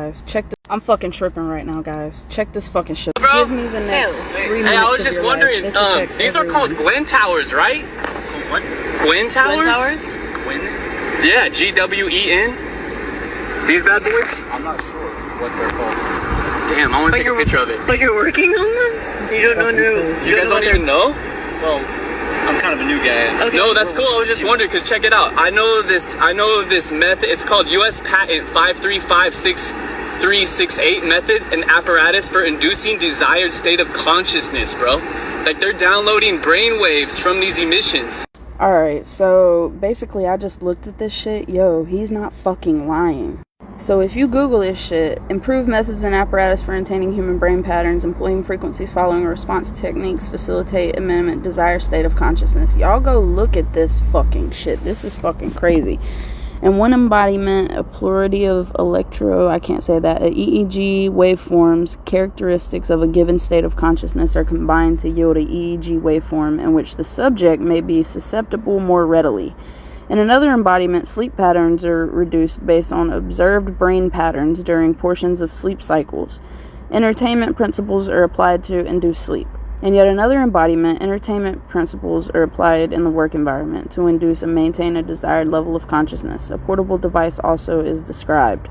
guys. Check this. I'm fucking tripping right now, guys. Check this fucking shit. Bro, Give me the next 3 minutes. Hey, I was just of your wondering, life. these are called Gwen Towers, right? What? Gwen Towers? Gwen Towers? Gwen? Yeah, GWEN. These bad boys? I'm not sure what they're called. Damn, I want to take a picture of it. But you're working on them? You don't know. You guys don't even know? Well, I'm kind of a new guy. Okay. No, that's cool. I was just wondering, because check it out. I know of this method. It's called U.S. Patent 5356368 method, an apparatus for inducing desired state of consciousness, bro. Like, they're downloading brain waves from these emissions. Alright, so basically I just looked at this shit. Yo, he's not fucking lying. So if you Google this shit, improved methods and apparatus for attaining human brain patterns, employing frequencies following response techniques, facilitate amendment, desired state of consciousness. Y'all go look at this fucking shit. This is fucking crazy. In one embodiment, a plurality of EEG waveforms, characteristics of a given state of consciousness are combined to yield a EEG waveform in which the subject may be susceptible more readily. In another embodiment, sleep patterns are reduced based on observed brain patterns during portions of sleep cycles. Entertainment principles are applied to induce sleep. In yet another embodiment, entertainment principles are applied in the work environment to induce and maintain a desired level of consciousness. A portable device also is described.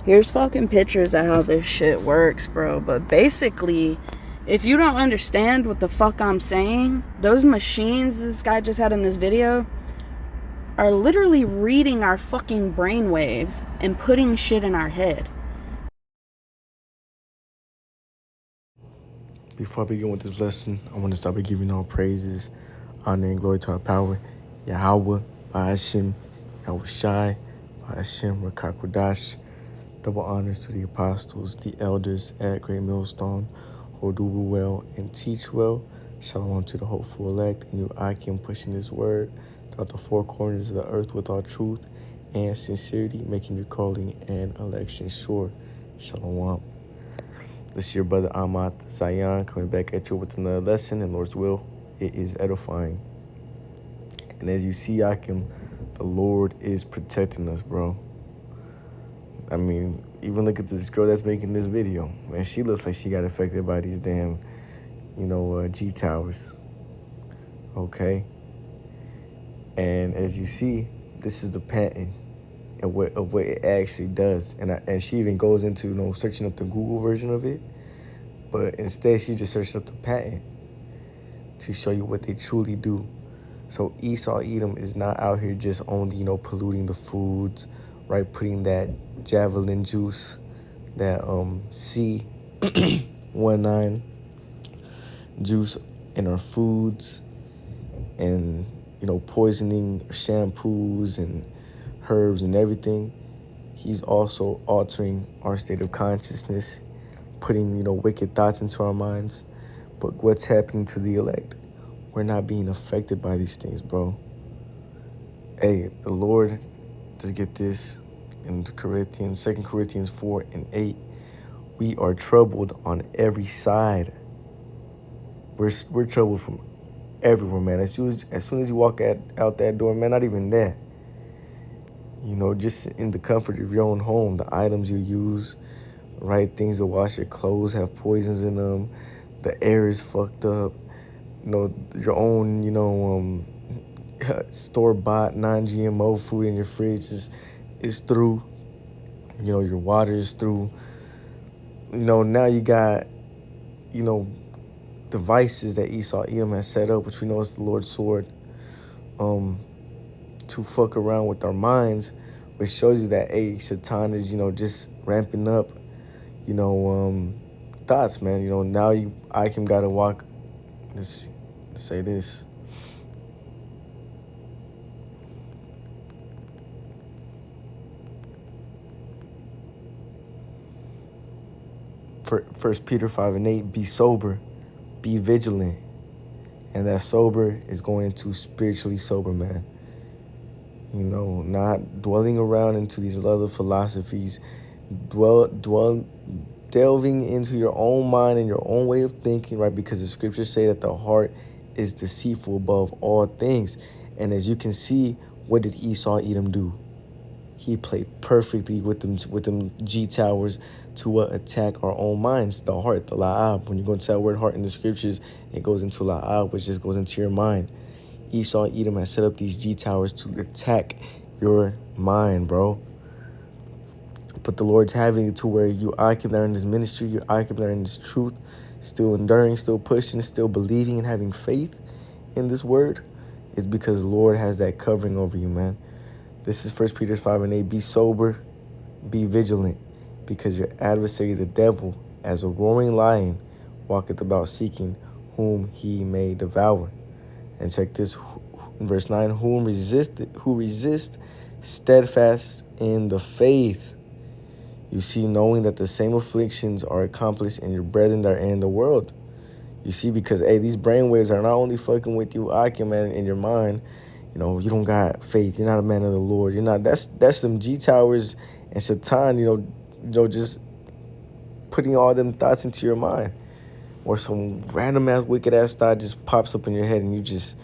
Here's fucking pictures of how this shit works, bro. But basically, if you don't understand what the fuck I'm saying, those machines this guy just had in this video are literally reading our fucking brainwaves and putting shit in our head. Before I begin with this lesson, I want to start by giving all praises, honor, and glory to our power, Yahweh, Ba'ashim, Yahweh Shai, Ba'ashim, Rakakwadash. Double honors to the apostles, the elders at Great Millstone, who do well and teach well. Shalom to the hopeful elect, and you Akim pushing this word throughout the four corners of the earth with all truth and sincerity, making your calling and election sure. Shalom. This is your brother Ahmad Zion coming back at you with another lesson. In Lord's will, it is edifying. And as you see, Akim, the Lord is protecting us, bro. I mean, even look at this girl that's making this video. Man, she looks like she got affected by these damn, G towers. Okay? And as you see, this is the patent of what it actually does. And she even goes into, searching up the Google version of it. But instead, she just searched up the patent to show you what they truly do. So Esau Edom is not out here just only, polluting the foods, right? Putting that javelin juice, that C19 juice in our foods, and, poisoning shampoos and herbs and everything. He's also altering our state of consciousness, putting, wicked thoughts into our minds. But what's happening to the elect? We're not being affected by these things, bro. Hey, the Lord, let's get this in 2 Corinthians 4:8. We are troubled on every side. We're troubled from everywhere, man. As soon as you walk out that door, man, not even that. Just in the comfort of your own home, the items you use, right? Things to wash your clothes have poisons in them. The air is fucked up. Your own, store-bought non-GMO food in your fridge is through. Your water is through. Now you got, devices that Esau Edom has set up, which we know is the Lord's sword, to fuck around with our minds, which shows you that, hey, Satan is, just ramping up, thoughts, man. Now Akim got to walk. Let's say this. For 1 Peter 5:8, be sober, be vigilant. And that sober is going into spiritually sober, man. Not dwelling around into these other philosophies, delving into your own mind and your own way of thinking, right? Because the scriptures say that the heart is deceitful above all things. And as you can see, what did Esau Edom do? he played perfectly with them G towers to attack our own minds, the heart, the la'ab. When you go into that word heart in the scriptures, it goes into la'ab, which just goes into your mind. Esau, Edom has set up these G towers to attack your mind, bro. But the Lord's having it to where you occupy in this ministry, you occupy in this truth, still enduring, still pushing, still believing and having faith in this word, is because the Lord has that covering over you, man. This is 1 Peter 5:8. Be sober, be vigilant, because your adversary, the devil, as a roaring lion, walketh about seeking whom he may devour. And check this, verse 9, who resist steadfast in the faith. You see, knowing that the same afflictions are accomplished in your brethren that are in the world. You see, because, hey, these brainwaves are not only fucking with you, man, in your mind. You know, you don't got faith. You're not a man of the Lord. You're not. That's some G towers and Satan. You know, just putting all them thoughts into your mind, or some random ass wicked ass thought just pops up in your head and you just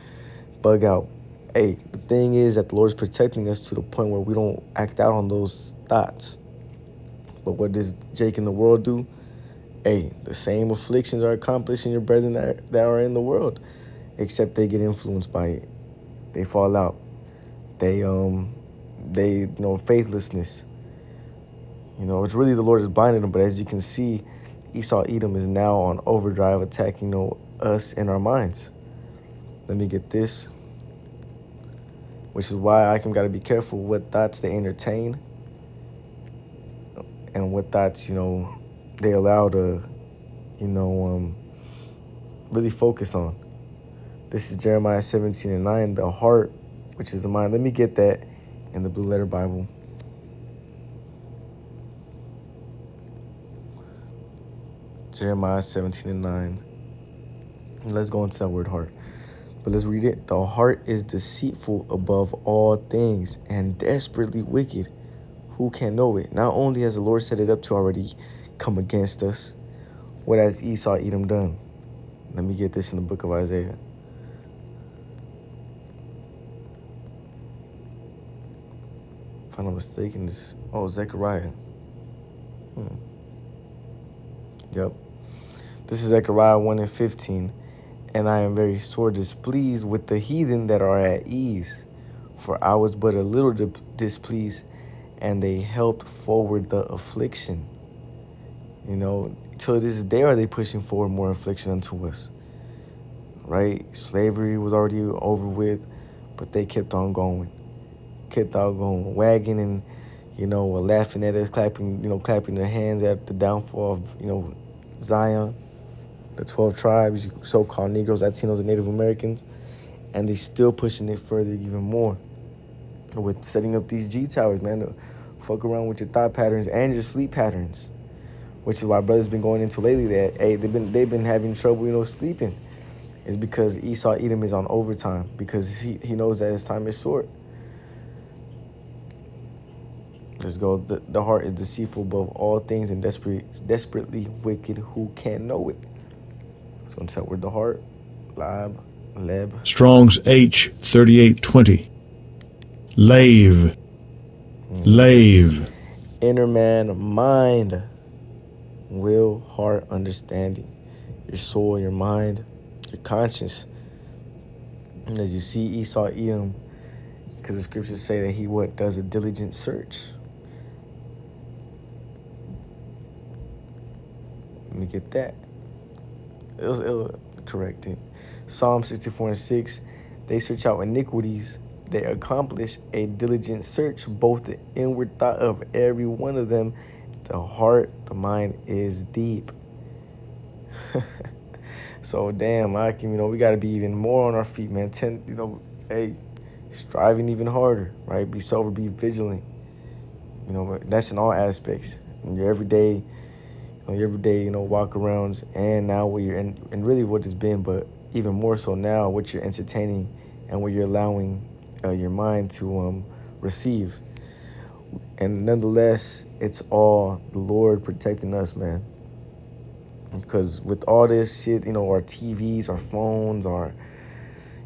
bug out. Hey, the thing is that the Lord's protecting us to the point where we don't act out on those thoughts. But what does Jake in the world do? Hey, the same afflictions are accomplished in your brethren that are in the world, except they get influenced by it. They fall out. They faithlessness. You know, it's really the Lord is blinding them. But as you can see, Esau, Edom is now on overdrive, attacking, us in our minds. Let me get this. Which is why Ikem got to be careful what thoughts they entertain and what thoughts, they allow to, really focus on. This is Jeremiah 17:9, the heart, which is the mind. Let me get that in the Blue Letter Bible. Jeremiah 17:9. Let's go into that word heart. But let's read it. The heart is deceitful above all things and desperately wicked. Who can know it? Not only has the Lord set it up to already come against us, what has Esau, Edom done? Let me get this in the book of Isaiah. If I'm not mistaken, Zechariah. Yep. This is Zechariah 1:15. And I am very sore displeased with the heathen that are at ease. For I was but a little displeased, and they helped forward the affliction. Till this day are they pushing forward more affliction unto us. Right? Slavery was already over with, but they kept on going. Wagging and, laughing at us, clapping their hands at the downfall of, Zion, the 12 tribes, so-called Negroes, Latinos, and Native Americans. And they still pushing it further even more with setting up these G towers, man, to fuck around with your thought patterns and your sleep patterns, which is why brothers been going into lately that, hey, they've been having trouble, sleeping. It's because Esau, Edom is on overtime because he knows that his time is short. Let's go. The heart is deceitful above all things and desperately wicked. Who can know it? So I'm set with the heart. Leb. Strong's H 3820. Lave. Inner man, mind, will, heart, understanding. Your soul, your mind, your conscience. And as you see Esau, Edom, because the scriptures say that he does a diligent search. Let me get that. It'll correct it. Psalm 64:6. They search out iniquities. They accomplish a diligent search, both the inward thought of every one of them. The heart, the mind is deep. So damn, we got to be even more on our feet, man. Striving even harder, right? Be sober, be vigilant. That's in all aspects. In your everyday, walk arounds, and now what you're in, and really what it's been, but even more so now, what you're entertaining and what you're allowing your mind to receive. And nonetheless, it's all the Lord protecting us, man. Because with all this shit, our TVs, our phones, our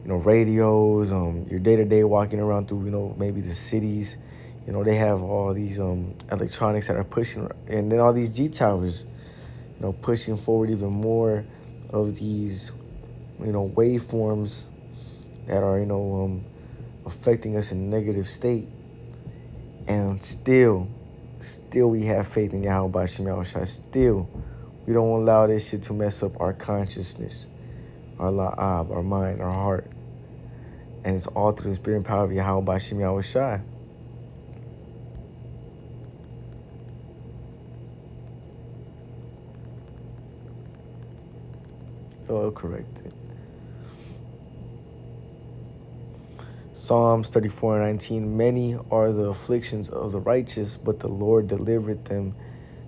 radios, your day-to-day walking around through, maybe the cities, You know, they have all these electronics that are pushing, and then all these G towers, you know, pushing forward even more of these, you know, waveforms that are, you know, affecting us in a negative state. And still we have faith in Yahweh Bashim Yahushua. Still, we don't allow this shit to mess up our consciousness, our la'ab, our mind, our heart. And it's all through the spirit and power of Yahweh Bashim Yahushua. Oh, corrected. Psalms 34:19. Many are the afflictions of the righteous, but the Lord delivereth him.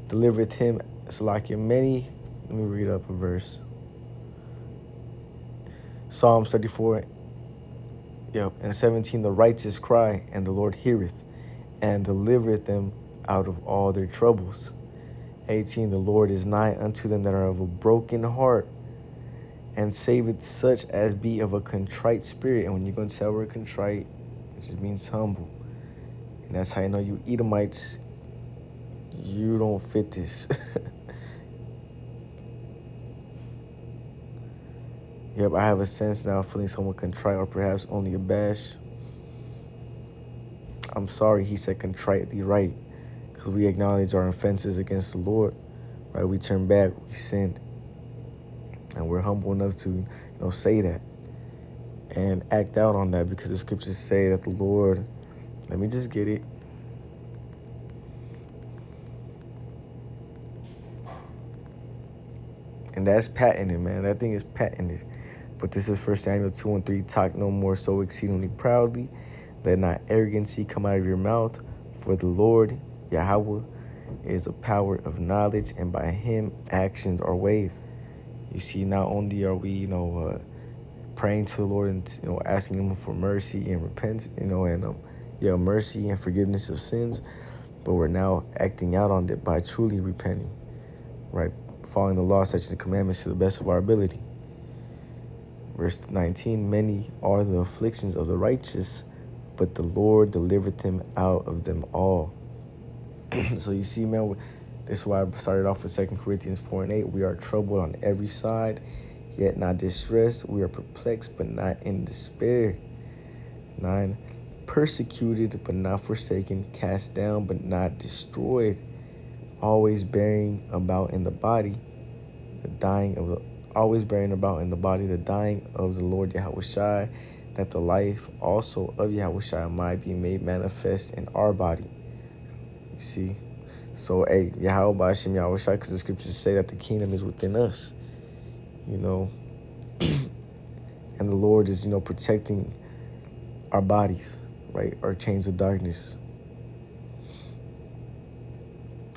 Salakia. Many. Let me read up a verse. Psalms 34. And 17. The righteous cry, and the Lord heareth, and delivereth them out of all their troubles. 18. The Lord is nigh unto them that are of a broken heart, and saveth such as be of a contrite spirit. And when you're going to say the word contrite, it just means humble. And that's how you know you Edomites, you don't fit this. Yep, I have a sense now of feeling somewhat contrite, or perhaps only abashed. I'm sorry, he said contritely, right? Because we acknowledge our offenses against the Lord, right? We turn back, we sinned. And we're humble enough to, you know, say that and act out on that, because the scriptures say that the Lord, let me just get it. And that's patented, man. That thing is patented. But this is 1 Samuel 2:3. Talk no more so exceedingly proudly. Let not arrogancy come out of your mouth. For the Lord, Yahweh, is a power of knowledge, and by him actions are weighed. You see, not only are we, you know, praying to the Lord and, you know, asking him for mercy and repent, you know, and mercy and forgiveness of sins, but we're now acting out on it by truly repenting, right? Following the law, statutes, and commandments to the best of our ability. Verse 19, many are the afflictions of the righteous, but the Lord delivered them out of them all. So you see, man, this is why I started off with 2 Corinthians 4:8. We are troubled on every side, yet not distressed. We are perplexed, but not in despair. 9, persecuted, but not forsaken. Cast down, but not destroyed. Always bearing about in the body the dying of the Lord Yahushua, that the life also of Yahushua might be made manifest in our body. You see? So, hey, Yahweh Bashim Yahushua, because the scriptures say that the kingdom is within us, you know. And the Lord is, you know, protecting our bodies, right? Our chains of darkness.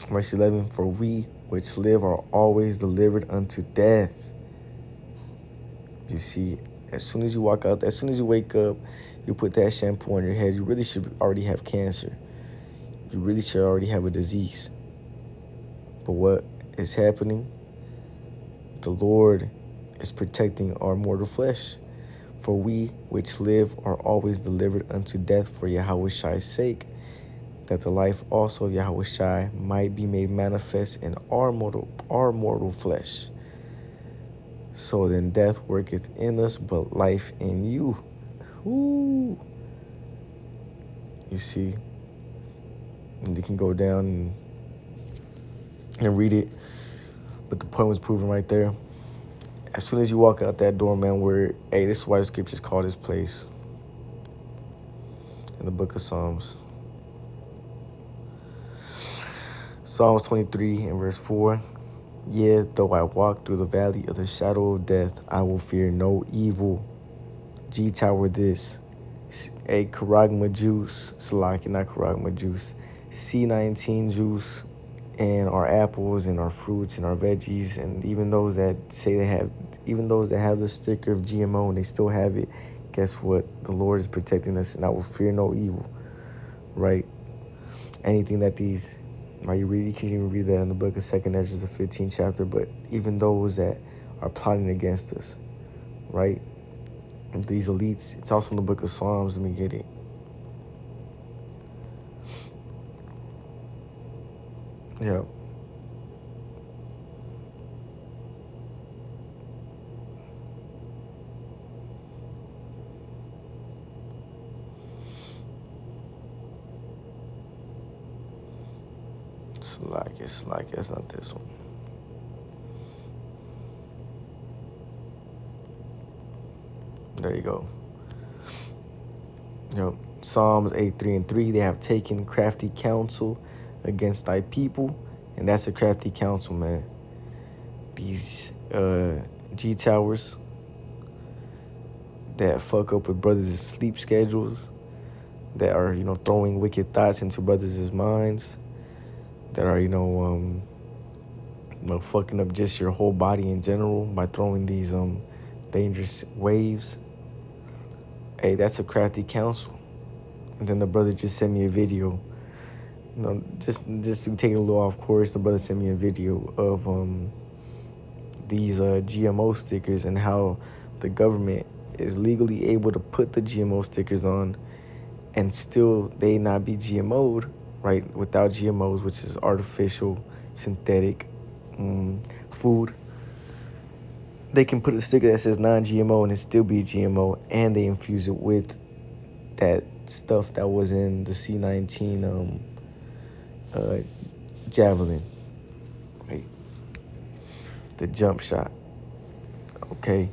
Verse 11, for we which live are always delivered unto death. You see, as soon as you walk out, as soon as you wake up, you put that shampoo on your head, you really should already have cancer. You really should already have a disease. But what is happening? The Lord is protecting our mortal flesh. For we which live are always delivered unto death for Yahweh's sake, that the life also of Yahweh might be made manifest in our mortal flesh. So then death worketh in us, but life in you. Ooh. You see, and you can go down and read it, but the point was proven right there. As soon as you walk out that door, man, this is why the scriptures call this place in the book of Psalms. Psalms 23 and verse 4. Yea, though I walk through the valley of the shadow of death, I will fear no evil. G Tower this. A Karagma juice. Salaki, not Karagma juice. C19 juice. And our apples and our fruits and our veggies. And even those that say have the sticker of GMO and they still have it. Guess what? The Lord is protecting us, and I will fear no evil. Right? Anything that these... Right, you can even read that in the book of 2nd Ezra, the 15th chapter. But even those that are plotting against us, right? These elites, it's also in the book of Psalms. Let me get it. Yeah. It's like it's not this one. There you go. Psalms 8:3-3. They have taken crafty counsel against thy people, and that's a crafty counsel, man. These G towers that fuck up with brothers' sleep schedules, that are throwing wicked thoughts into brothers' minds, that are fucking up just your whole body in general by throwing these dangerous waves. Hey, that's a crafty counsel. And then the brother just sent me a video. Just to take it a little off course, the brother sent me a video of these GMO stickers and how the government is legally able to put the GMO stickers on and still they not be GMO'd, right? Without GMOs, which is artificial, synthetic food. They can put a sticker that says non-GMO and it still be GMO, and they infuse it with that stuff that was in the C-19 Javelin, right? The jump shot. Okay.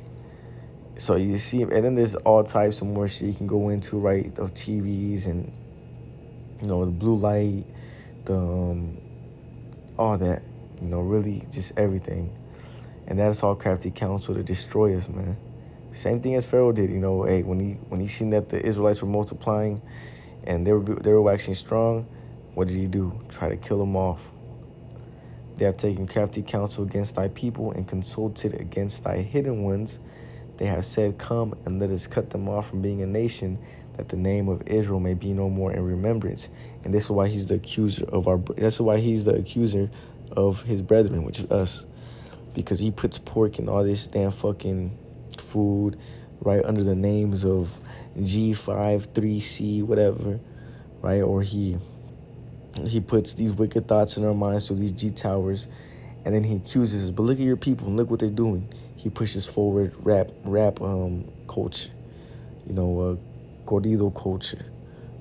So you see, and then there's all types of more shit you can go into, right? Of TVs and the blue light, the all that, really just everything. And that's all crafty counsel to destroy us, man. Same thing as Pharaoh did, hey, when he seen that the Israelites were multiplying and they were waxing strong, what did he do? Try to kill them off. They have taken crafty counsel against thy people and consulted against thy hidden ones. They have said, come and let us cut them off from being a nation, that the name of Israel may be no more in remembrance. And this is why he's the accuser of his brethren, which is us. Because he puts pork and all this damn fucking food right under the names of G5, 3C, whatever, right? Or he puts these wicked thoughts in our minds through these G towers, and then he accuses us. But look at your people and look what they're doing. He pushes forward rap culture, corrido culture,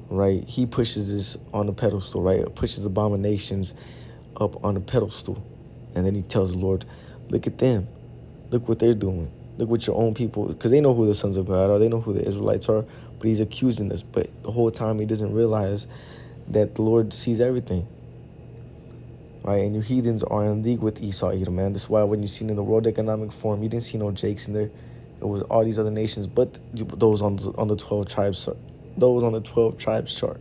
right? He pushes this on the pedestal, right? Pushes abominations up on the pedestal, and then he tells the Lord, look at them. Look what they're doing. Look what your own people, because they know who the sons of God are. They know who the Israelites are, but he's accusing us. But the whole time he doesn't realize that the Lord sees everything, right? And you heathens are in league with Esau, Edom, man. That's why when you seen in the World Economic Forum, you didn't see no Jakes in there. It was all these other nations, but those on the 12 tribes, those on the 12 tribes chart,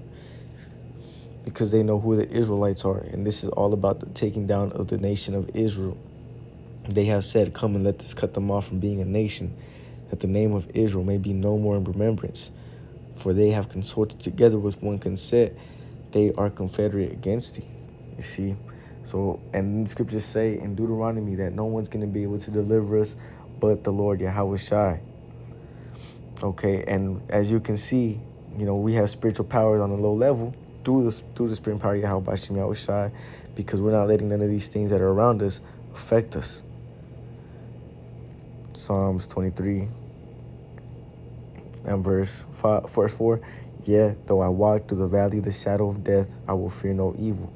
because they know who the Israelites are. And this is all about the taking down of the nation of Israel. They have said, come and let us cut them off from being a nation, that the name of Israel may be no more in remembrance. For they have consorted together with one consent. They are confederate against thee. You see? So, and the scriptures say in Deuteronomy that no one's going to be able to deliver us but the Lord Yahweh Shai. Okay, and as you can see, we have spiritual powers on a low level through the spirit power of Yahweh Bashim Yahweh Shai, because we're not letting none of these things that are around us affect us. Psalms 23 and verse 4. Yea, though I walk through the valley of the shadow of death, I will fear no evil.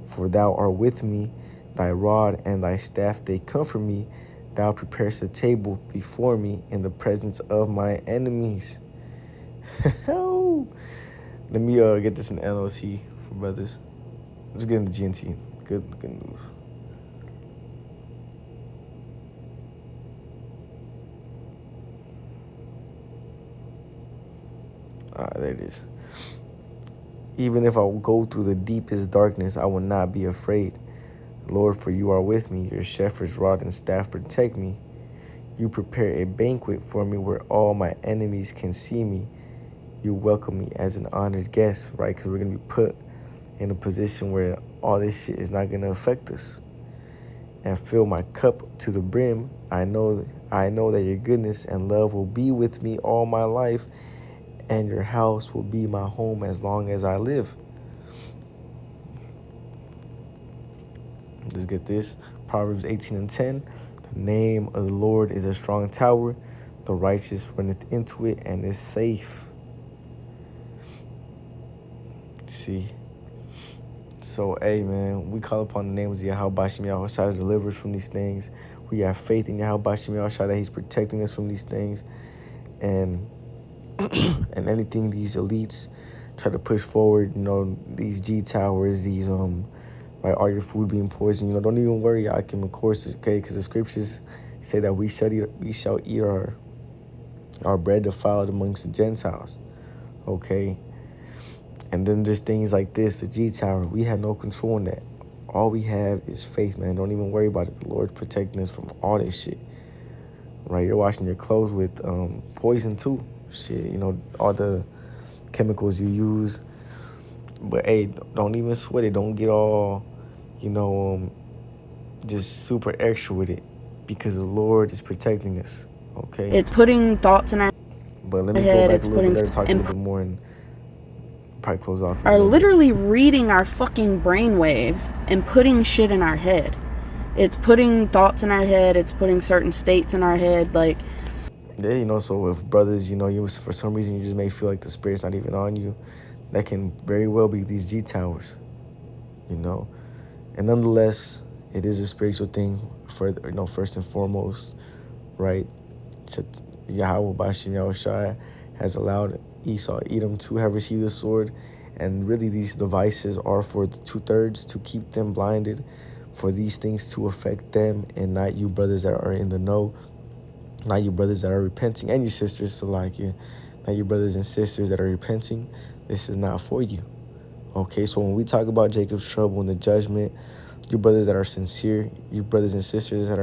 For thou art with me, thy rod and thy staff, they comfort me. Thou preparest a table before me in the presence of my enemies. Let me get this in NLT for brothers. Let's get into GNT. Good news. There it is. Even if I will go through the deepest darkness, I will not be afraid. Lord, for you are with me. Your shepherd's rod and staff protect me. You prepare a banquet for me where all my enemies can see me. You welcome me as an honored guest, right? Because we're going to be put in a position where all this shit is not going to affect us. And fill my cup to the brim. I know that your goodness and love will be with me all my life, and your house will be my home as long as I live. Let's get this. Proverbs 18:10. The name of the Lord is a strong tower. The righteous runneth into it and is safe. See. So, hey, man, we call upon the name of Yahweh Bashim Yahushua to deliver us from these things. We have faith in Yahweh Bashim Yahushua that he's protecting us from these things. And and anything these elites try to push forward, these G towers, these right, all your food being poisoned, don't even worry, Yakim, of course, okay, because the scriptures say that we shall eat our bread defiled amongst the Gentiles, okay. And then there's things like this, the G tower, we have no control on that. All we have is faith, man. Don't even worry about it. The Lord's protecting us from all this shit, right? You're washing your clothes with poison too, shit, all the chemicals you use. But hey, don't even sweat it. Don't get all, just super extra with it, because the Lord is protecting us, okay? It's putting thoughts in our But let me head. go back It's a little putting bit later, talk a little bit more, and probably close off. Are literally reading our fucking brainwaves and putting shit in our head. It's putting thoughts in our head. It's putting certain states in our head. Like, yeah, so if brothers, you for some reason you just may feel like the spirit's not even on you, that can very well be these G towers, And nonetheless, it is a spiritual thing for, first and foremost, right? Yahweh Bashim Yahushua has allowed Esau, Edom to have received the sword. And really these devices are for the 2/3 to keep them blinded, for these things to affect them and not you brothers that are in the know, not you brothers that are repenting, and your sisters, so not you brothers and sisters that are repenting. This is not for you. Okay, so when we talk about Jacob's trouble and the judgment, you brothers that are sincere, you brothers and sisters that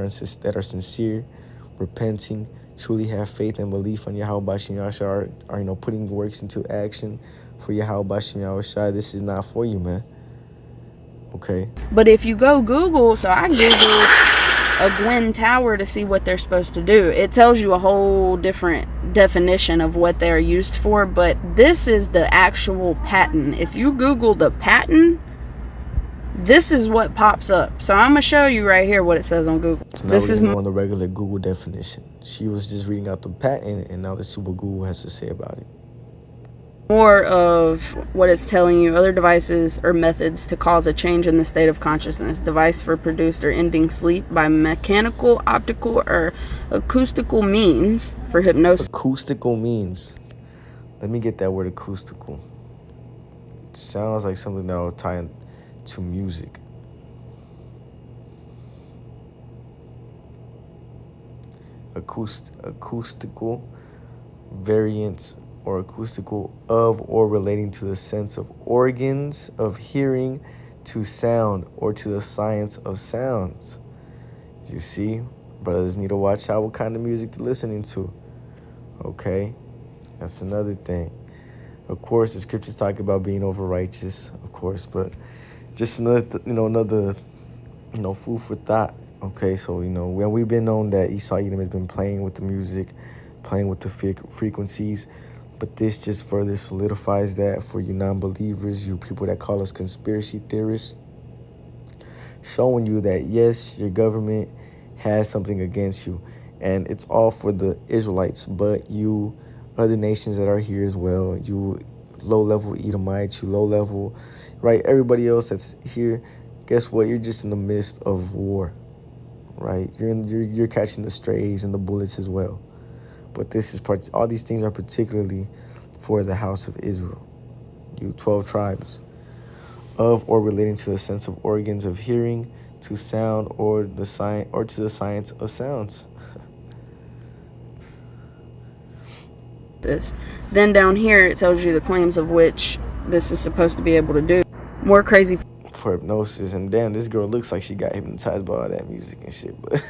are sincere, repenting, truly have faith and belief on Yahweh Bashim Yahushua, are putting works into action for Yahweh Bashim Yahushua, this is not for you, man. Okay. but if you go Google, so I Googled a Gwen Tower to see what they're supposed to do. It tells you a whole different definition of what they're used for, but this is the actual patent. If you Google the patent, this is what pops up. So I'm gonna show you right here what it says on Google. So now This we're is gonna go on the regular Google definition. She was just reading out the patent, and now let's see what Google has to say about it. more of what it's telling you. Other devices or methods to cause a change in the state of consciousness. Device for produced or ending sleep by mechanical, optical, or acoustical means for hypnosis. Acoustical means. Let me get that word, acoustical. It sounds like something that will tie into music. Acoustical variants or acoustical of or relating to the sense of organs of hearing, to sound, or to the science of sounds. You see, brothers need to watch out what kind of music they're listening to. Okay, that's another thing. Of course, the scriptures talk about being over righteous, of course, but just another food for thought. Okay, so when we've been known that Esau Edom has been playing with the music, playing with the frequencies. But this just further solidifies that for you non-believers, you people that call us conspiracy theorists, showing you that, yes, your government has something against you. And it's all for the Israelites, but you other nations that are here as well, you low-level Edomites, you low-level, right, everybody else that's here, guess what? You're just in the midst of war, right? You're catching the strays and the bullets as well. But this is all these things are particularly for the house of Israel, you 12 tribes, of or relating to the sense of organs of hearing, to sound, or to the science of sounds. Then down here it tells you the claims of which this is supposed to be able to do. More crazy For hypnosis. And damn, this girl looks like she got hypnotized by all that music and shit. But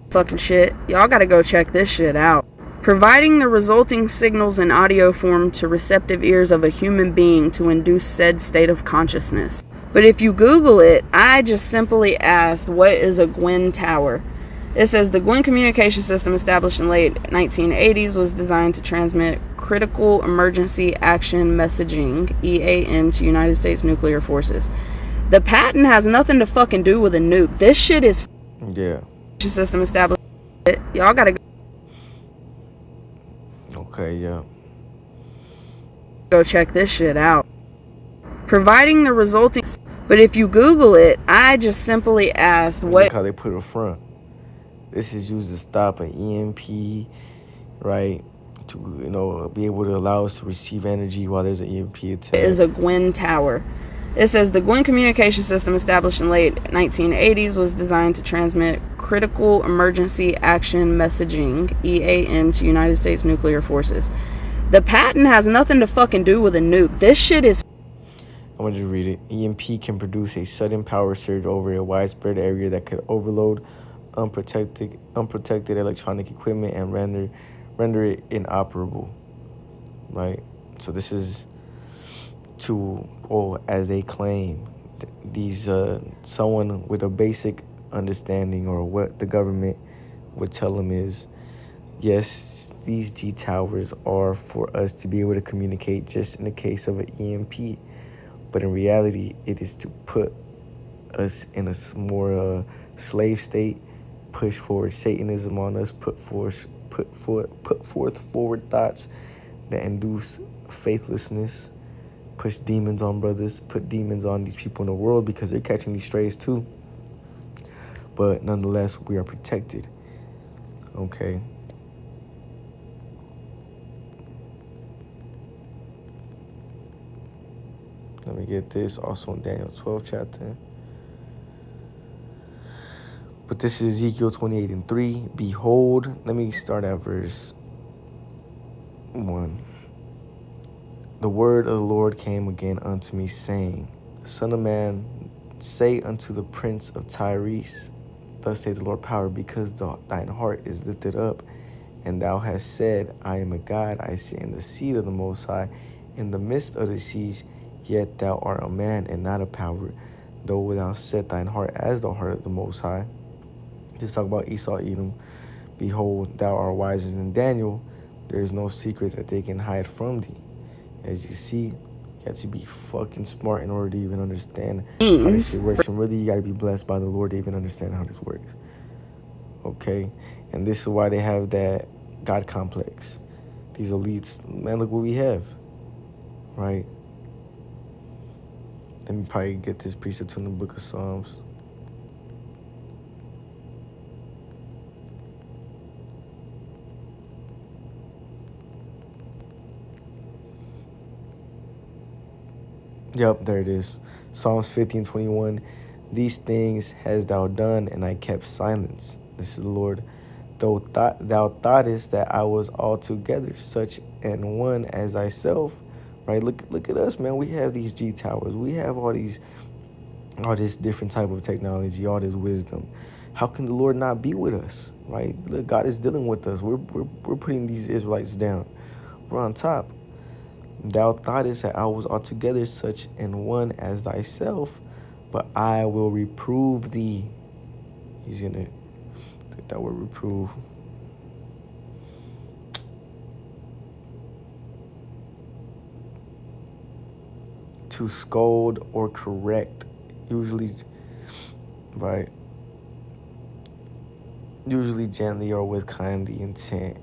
fucking shit. Y'all gotta go check this shit out. Providing the resulting signals in audio form to receptive ears of a human being to induce said state of consciousness. But if you Google it, I just simply asked, what is a Gwen Tower? It says the Gwen communication system, established in late 1980s, was designed to transmit critical emergency action messaging, EAM, to United States nuclear forces. The patent has nothing to fucking do with a nuke. This shit is Yeah. system established. Y'all gotta Okay, yeah. go check this shit out. Providing the resulting, but if you Google it, I just simply asked Look what how they put it front. This is used to stop an EMP, right? To, you know, be able to allow us to receive energy while there's an EMP attack. is a Gwen Tower. It says the Gwen communication system, established in late 1980s, was designed to transmit critical emergency action messaging (EAM) to United States nuclear forces. The patent has nothing to fucking do with a nuke. This shit is I want you to read it. EMP can produce a sudden power surge over a widespread area that could overload unprotected electronic equipment and render it inoperable. Right? So this is to, or as they claim, these someone with a basic understanding, or what the government would tell them is, yes, these G towers are for us to be able to communicate just in the case of an EMP. But in reality, it is to put us in a more slave state, push forward Satanism on us, put forth forward thoughts that induce faithlessness, push demons on brothers, put demons on these people in the world because they're catching these strays too. But nonetheless, we are protected. Okay. Let me get this. Also in Daniel 12 chapter. But this is Ezekiel 28:3. Behold, let me start at verse 1. The word of the Lord came again unto me, saying, Son of man, say unto the prince of Tyrese, Thus saith the Lord power, because thine heart is lifted up, and thou hast said, I am a God, I sit in the seat of the Most High, in the midst of the seas, yet thou art a man and not a power, though thou set thine heart as the heart of the Most High. Just talk about Esau, Edom. Behold, thou art wiser than Daniel. There is no secret that they can hide from thee. As you see, you have to be fucking smart in order to even understand how this shit works. And really, you got to be blessed by the Lord to even understand how this works. Okay? And this is why they have that God complex. These elites, man, look what we have. Right? Let me probably get this precept in the book of Psalms. Yep, there it is. Psalms 50:21. These things hast thou done, and I kept silence. This is the Lord. Though thou thoughtest that I was altogether such an one as thyself. Right? Look at us, man. We have these G towers. We have all this different type of technology, all this wisdom. How can the Lord not be with us? Right? Look, God is dealing with us. We're putting these Israelites down. We're on top. Thou thoughtest that I was altogether such an one as thyself, but I will reprove thee. He's gonna take that word reprove. To scold or correct, usually, right? Usually gently or with kindly intent.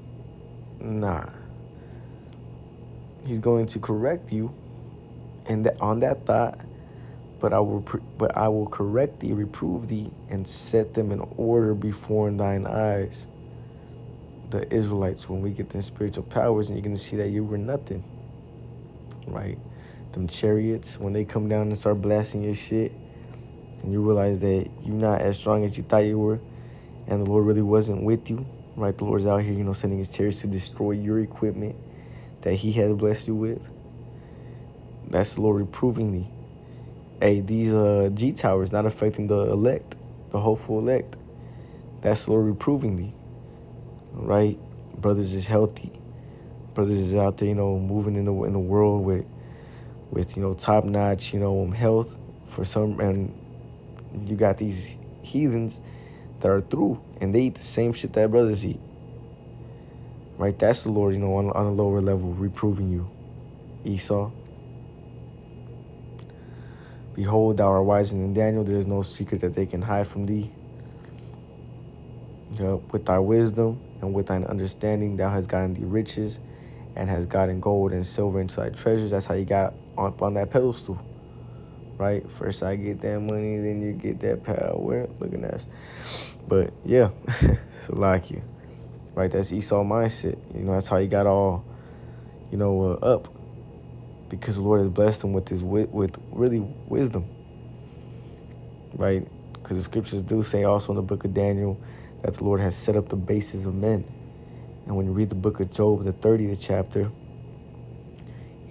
Nah. He's going to correct you, and on that thought, but I will correct thee, reprove thee, and set them in order before thine eyes. The Israelites, when we get them spiritual powers, and you're gonna see that you were nothing, right? Them chariots, when they come down and start blasting your shit, and you realize that you're not as strong as you thought you were, and the Lord really wasn't with you, right? The Lord's out here, sending his chariots to destroy your equipment that he has blessed you with. That's the Lord reproving thee. Hey, these G towers not affecting the elect, the hopeful elect. That's the Lord reproving thee. Right? Brothers is healthy. Brothers is out there, moving in the world with top notch, health for some, and you got these heathens that are through, and they eat the same shit that brothers eat. Right? That's the Lord, on a lower level, reproving you, Esau. Behold, thou art wiser than Daniel. There is no secret that they can hide from thee. With thy wisdom and with thine understanding, thou hast gotten thee riches and hast gotten gold and silver into thy treasures. That's how you got up on that pedestal, right? First I get that money, then you get that power. Look at that. But yeah, Salakia, right? That's Esau mindset. That's how he got all, up, because the Lord has blessed him with with really wisdom, right? Because the scriptures do say also in the book of Daniel that the Lord has set up the bases of men. And when you read the book of Job, the 30th chapter,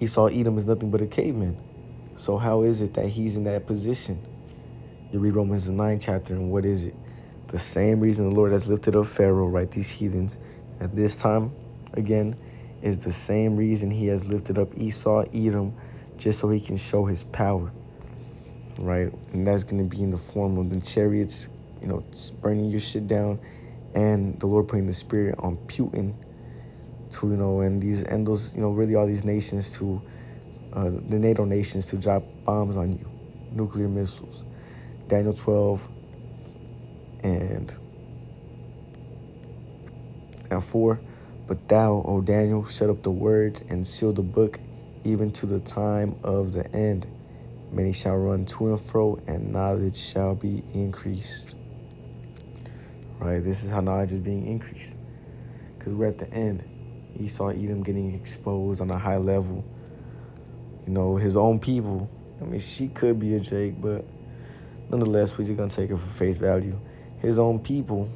Esau Edom is nothing but a caveman. So how is it that he's in that position? You read Romans the 9th chapter, and what is it? The same reason the Lord has lifted up Pharaoh, right, these heathens, at this time, again, is the same reason he has lifted up Esau, Edom, just so he can show his power, right? And that's going to be in the form of the chariots, burning your shit down, and the Lord putting the spirit on Putin to, and those, really all these nations to, the NATO nations to drop bombs on you, nuclear missiles. Daniel 12 and 4. But thou, O Daniel, shut up the words and seal the book, even to the time of the end. Many shall run to and fro, and knowledge shall be increased. Right? This is how knowledge is being increased. Because we're at the end. Esau, Edom getting exposed on a high level. His own people. She could be a Jake, but nonetheless, we're just going to take her for face value. His own people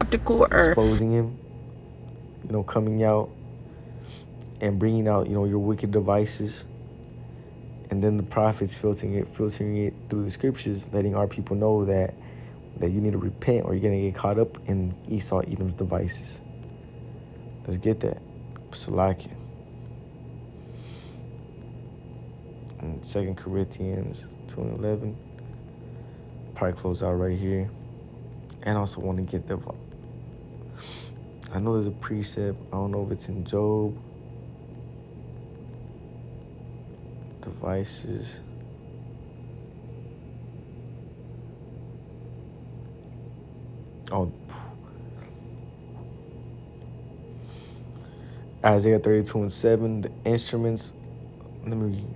exposing him, coming out and bringing out, your wicked devices. And then the prophets filtering it through the scriptures, letting our people know that you need to repent or you're going to get caught up in Esau, Edom's devices. Let's get that. Salakia. And 2 Corinthians 2:11. Probably close out right here. And also want to get the... I know there's a precept. I don't know if it's in Job. Devices. Oh. Isaiah 32:7. The instruments. Let me read.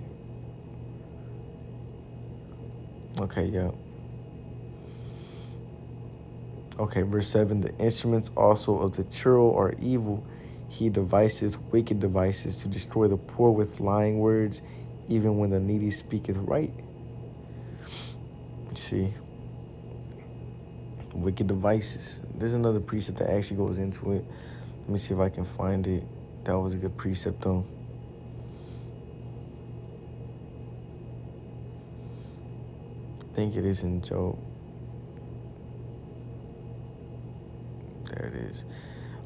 Okay, yeah. Okay, verse 7. The instruments also of the churl are evil. He deviseth wicked devices to destroy the poor with lying words, even when the needy speaketh right. See, wicked devices. There's another precept that actually goes into it. Let me see if I can find it. That was a good precept, though. I think it is in Job. There it is.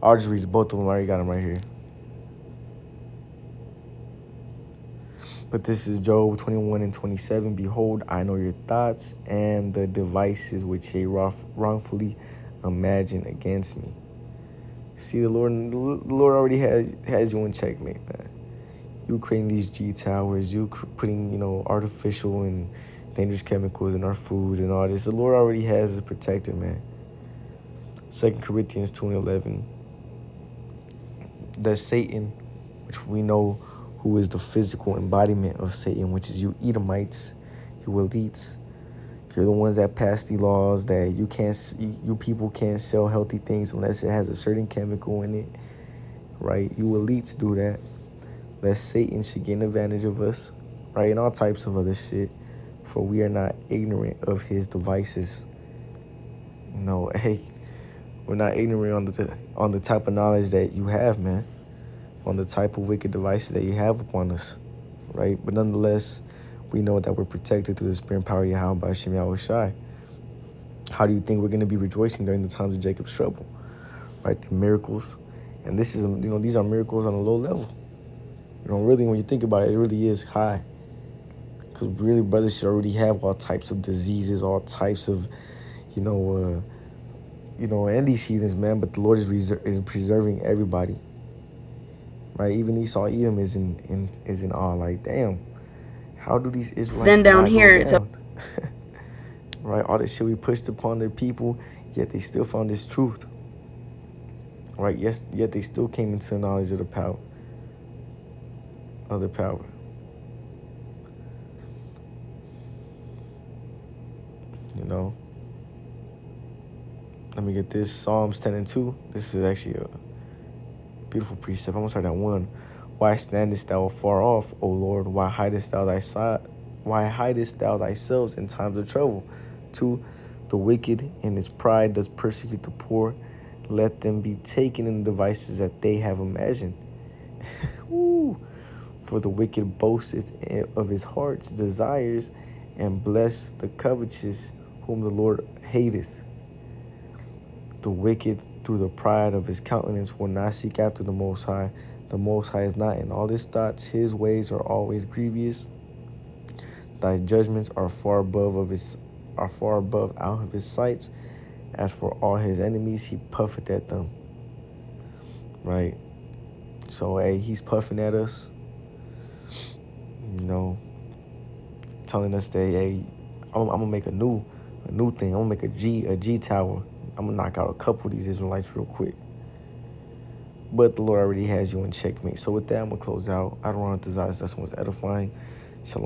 I'll just read both of them. I already got them right here. But this is Job 21:27. Behold, I know your thoughts and the devices which ye wrongfully imagine against me. See, the Lord already has you in checkmate, man. You creating these G towers, you putting, artificial and dangerous chemicals in our foods and all this. The Lord already has us protected, man. 2 Corinthians 2:11. That Satan, which we know who is the physical embodiment of Satan, which is you Edomites, you elites. You're the ones that pass the laws that you people can't sell healthy things unless it has a certain chemical in it, right? You elites do that. Lest Satan should get an advantage of us, right? And all types of other shit. For we are not ignorant of his devices. Hey, we're not ignorant on the type of knowledge that you have, man. On the type of wicked devices that you have upon us, right? But nonetheless, we know that we're protected through the spirit and power of Yahweh by Hashem Yahushai. How do you think we're going to be rejoicing during the times of Jacob's trouble, right? The miracles. And this is, these are miracles on a low level. Really, when you think about it, it really is high. Because really, brothers should already have all types of diseases, all types of, and these heathens, man. But the Lord is preserving everybody. Right, even Esau Edom is in awe. Like, damn, how do these Israelites? Then down not here, go it's down? Right? All the shit we pushed upon the people, yet they still found this truth. Right? Yes, yet they still came into the knowledge of the power. Of the power. You know? Let me get this. Psalms 10 and 2. This is actually a beautiful precept. I'm going to start at 1. Why standest thou afar off, O Lord? Why hidest thou thyself in times of trouble? 2. The wicked in his pride does persecute the poor. Let them be taken in the devices that they have imagined. For the wicked boasteth of his heart's desires, and bless the covetous whom the Lord hateth. The wicked through the pride of his countenance will not seek after the Most High. The Most High is not in all his thoughts. His ways are always grievous. Thy judgments are far above out of his sights. As for all his enemies, he puffeth at them. Right? So, hey, he's puffing at us. You know, telling us that, hey, I'm gonna make a new thing. I'm gonna make a G tower. I'm gonna knock out a couple of these Israelites real quick. But the Lord already has you in checkmate. So with that, I'm gonna close out. I don't want to desire this lesson was edifying.